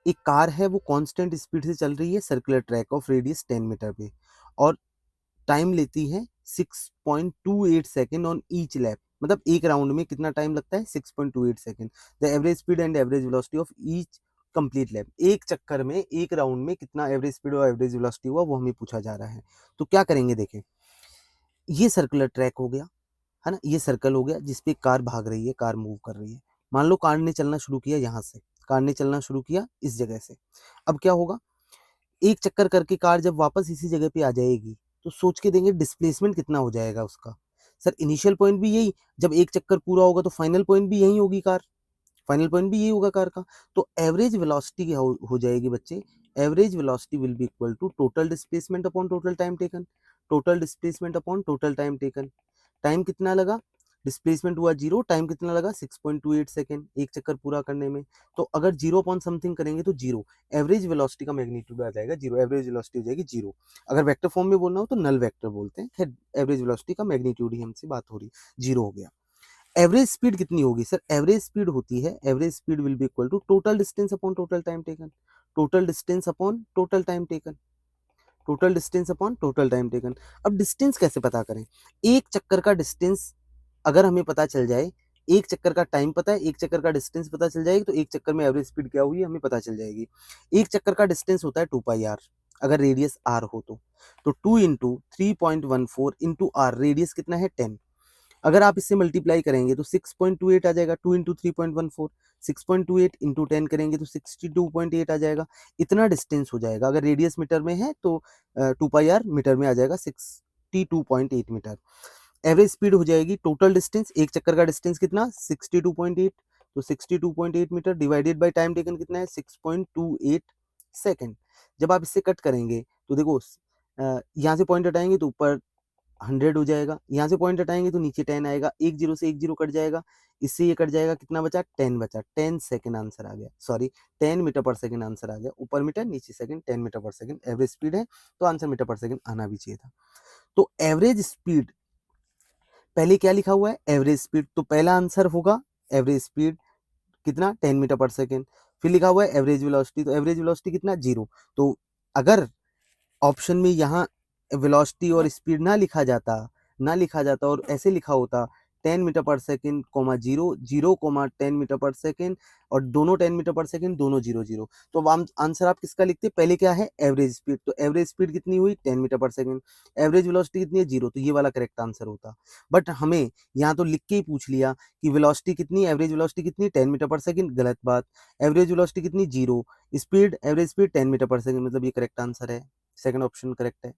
एक कार है वो कांस्टेंट स्पीड से चल रही है circular track of radius 10 meter पे, और टाइम लेती है 6.28 सेकेंड ऑन ईच लैप। मतलब एक राउंड में कितना टाइम लगता है, 6.28 second. The average speed and average velocity of each complete lap. एक चक्कर में एक राउंड में कितना एवरेज स्पीड और एवरेज वेलोसिटी हुआ वो हमें पूछा जा रहा है। तो क्या करेंगे, देखें, ये सर्कुलर ट्रैक हो गया है ना, ये सर्कल हो गया जिसपे कार भाग रही है, कार मूव कर रही है। मान लो कार ने चलना शुरू किया यहाँ से, कार ने चलना शुरू किया इस जगह से। अब क्या होगा, एक चक्कर करके कार जब वापस इसी जगह पे आ जाएगी तो सोच के देंगे डिस्प्लेसमेंट कितना हो जाएगा उसका। सर इनिशियल पॉइंट भी यही, जब एक चक्कर पूरा होगा तो फाइनल पॉइंट भी यही होगी कार, फाइनल पॉइंट भी यही होगा कार का। तो एवरेज वेलोसिटी क्या हो जाएगी बच्चे, average velocity will be equal to total displacement upon total time taken. Total displacement upon total time taken. Time कितना लगा, डिस्प्लेसमेंट हुआ जीरो, टाइम कितना लगा 6.28 सेकेंड एक चक्कर पूरा करने में। तो अगर जीरो अपॉन समथिंग करेंगे तो जीरो, एवरेज वेलोसिटी का मैग्नीट्यूड आ जाएगा जीरो, एवरेज वेलोसिटी हो जाएगी जीरो। अगर वेक्टर फॉर्म में बोलना हो तो नल वेक्टर बोलते हैं, खैर एवरेज वेलोसिटी का मैग्नीट्यूड ही हमसे बात हो रही, जीरो हो गया। एवरेज स्पीड कितनी होगी सर, एवरेज स्पीड होती है, average speed will be equal to total distance upon total time taken. Total distance upon total time taken. Total distance upon total time taken. अब डिस्टेंस कैसे पता करें, एक चक्कर का डिस्टेंस अगर हमें पता चल जाए, एक चक्कर का टाइम पता है, एक चक्कर का डिस्टेंस पता चल जाएगी, तो एक चक्कर में एवरेज स्पीड क्या हुई हमें पता चल जाएगी। एक चक्कर का डिस्टेंस होता है 2 पाई आर, अगर रेडियस आर हो तो 2 × 3.14 इंटू आर, रेडियस कितना है 10। अगर आप इससे मल्टीप्लाई करेंगे तो 6.28 आ जाएगा, 2 × 3.14, 6.28 इंटू 10 करेंगे तो 62.8 आ जाएगा। इतना डिस्टेंस हो जाएगा, अगर रेडियस मीटर में है तो 2 पाई आर मीटर में आ जाएगा 62.8 मीटर। एवरेज स्पीड हो जाएगी टोटल डिस्टेंस, एक चक्कर का डिस्टेंस कितना 62.8, तो 62.8 meter divided by time taken कितना है 6.28 सेकेंड। जब आप इससे कट करेंगे तो देखो, यहाँ से पॉइंट हटाएंगे तो ऊपर 100 हो जाएगा, यहाँ से पॉइंट हटाएंगे तो नीचे 10 आएगा, एक जीरो से एक जीरो कट जाएगा, इससे ये कट जाएगा, कितना बचा 10 बचा, 10 सेकेंड आंसर आ गया, sorry 10 meter per second answer आ गया, ऊपर मीटर नीचे second, 10 meter per second average speed है, तो आंसर मीटर पर सेकेंड आना भी चाहिए था। तो एवरेज स्पीड, पहले क्या लिखा हुआ है एवरेज स्पीड, तो पहला आंसर होगा एवरेज स्पीड कितना 10 मीटर पर सेकेंड। फिर लिखा हुआ है एवरेज वेलोसिटी, तो एवरेज वेलोसिटी कितना जीरो। तो अगर ऑप्शन में यहाँ वेलोसिटी और स्पीड ना लिखा जाता और ऐसे लिखा होता 10 meter per second comma zero, zero comma 10 meter per second, और दोनों 10 मीटर पर सेकेंड, दोनों जीरो जीरो, तो अब आंसर आप किसका लिखते, पहले क्या है एवरेज स्पीड, तो एवरेज स्पीड कितनी हुई 10 meter per second, average velocity कितनी है जीरो, तो ये वाला करेक्ट आंसर होता। बट हमें यहाँ तो लिख के ही पूछ लिया कि वेलोसिटी कितनी, एवरेज वेलोसिटी कितनी 10 मीटर पर सेकेंड, गलत बात। एवरेज वेलोसिटी कितनी zero, speed average speed 10 meter per second, मतलब ये करेक्ट आंसर है, सेकंड ऑप्शन करेक्ट है।